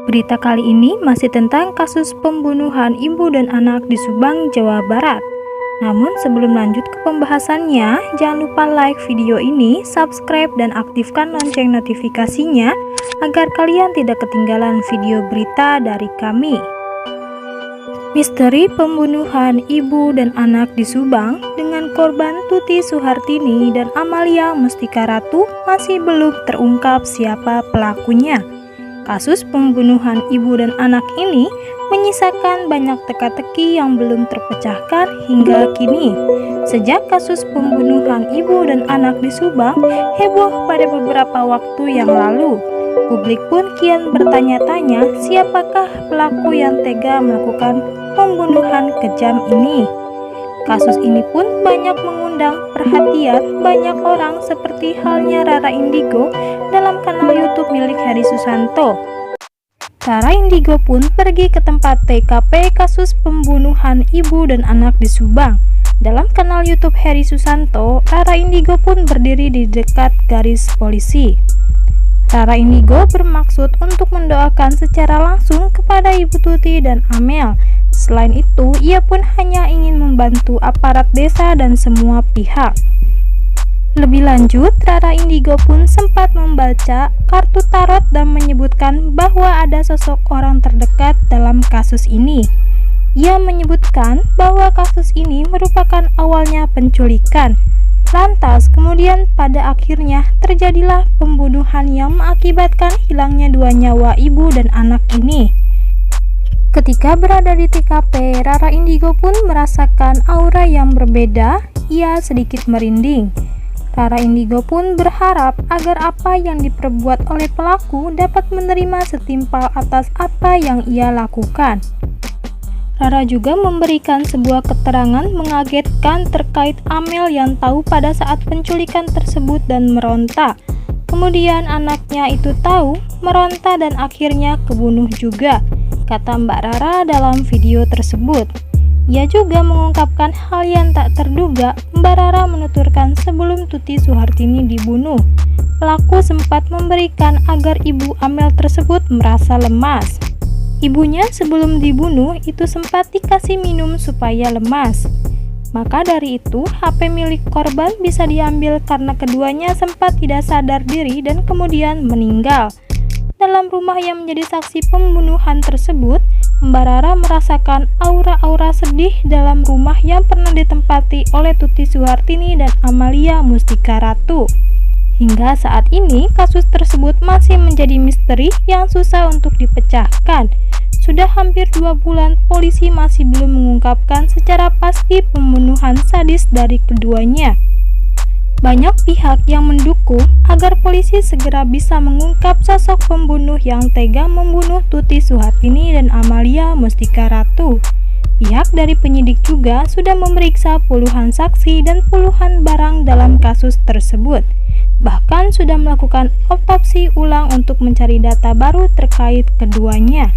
Berita kali ini masih tentang kasus pembunuhan ibu dan anak di Subang, Jawa Barat. Namun sebelum lanjut ke pembahasannya, jangan lupa like video ini, subscribe dan aktifkan lonceng notifikasinya agar kalian tidak ketinggalan video berita dari kami. Misteri pembunuhan ibu dan anak di Subang dengan korban Tuti Suhartini dan Amalia Mustika Ratu masih belum terungkap siapa pelakunya. Kasus pembunuhan ibu dan anak ini menyisakan banyak teka-teki yang belum terpecahkan hingga kini. Sejak kasus pembunuhan ibu dan anak di Subang heboh pada beberapa waktu yang lalu, publik pun kian bertanya-tanya siapakah pelaku yang tega melakukan pembunuhan kejam ini. Kasus ini pun banyak mengundang perhatian banyak orang seperti halnya Rara Indigo dalam kanal YouTube milik Heri Susanto. Rara Indigo pun pergi ke tempat TKP kasus pembunuhan ibu dan anak di Subang. Dalam kanal YouTube Heri Susanto, Rara Indigo pun berdiri di dekat garis polisi. Rara Indigo bermaksud untuk mendoakan secara langsung kepada Ibu Tuti dan Amel. Selain itu, ia pun hanya ingin membantu aparat desa dan semua pihak. Lebih lanjut, Rara Indigo pun sempat membaca kartu tarot dan menyebutkan bahwa ada sosok orang terdekat dalam kasus ini. Ia menyebutkan bahwa kasus ini merupakan awalnya penculikan. Lantas, kemudian pada akhirnya terjadilah pembunuhan yang mengakibatkan hilangnya 2 nyawa ibu dan anak ini. Ketika berada di TKP, Rara Indigo pun merasakan aura yang berbeda. Ia sedikit merinding. Rara Indigo pun berharap agar apa yang diperbuat oleh pelaku dapat menerima setimpal atas apa yang ia lakukan. Rara juga memberikan sebuah keterangan mengagetkan terkait Amel yang tahu pada saat penculikan tersebut dan meronta. Kemudian anaknya itu tahu, meronta dan akhirnya kebunuh juga, kata Mbak Rara dalam video tersebut. Ia juga mengungkapkan hal yang tak terduga. Mbak Rara menuturkan sebelum Tuti Suhartini dibunuh, pelaku sempat memberikan agar ibu Amel tersebut merasa lemas. Ibunya sebelum dibunuh itu sempat dikasih minum supaya lemas. Maka dari itu, HP milik korban bisa diambil karena keduanya sempat tidak sadar diri dan kemudian meninggal. Dalam rumah yang menjadi saksi pembunuhan tersebut, Mbak Rara merasakan aura-aura sedih dalam rumah yang pernah ditempati oleh Tuti Suhartini dan Amalia Mustika Ratu. Hingga saat ini, kasus tersebut masih menjadi misteri yang susah untuk dipecahkan. Sudah hampir 2 bulan, polisi masih belum mengungkapkan secara pasti pembunuhan sadis dari keduanya. Banyak pihak yang mendukung agar polisi segera bisa mengungkap sosok pembunuh yang tega membunuh Tuti Suhartini dan Amalia Mustika Ratu. Pihak dari penyidik juga sudah memeriksa puluhan saksi dan puluhan barang dalam kasus tersebut. Bahkan sudah melakukan otopsi ulang untuk mencari data baru terkait keduanya.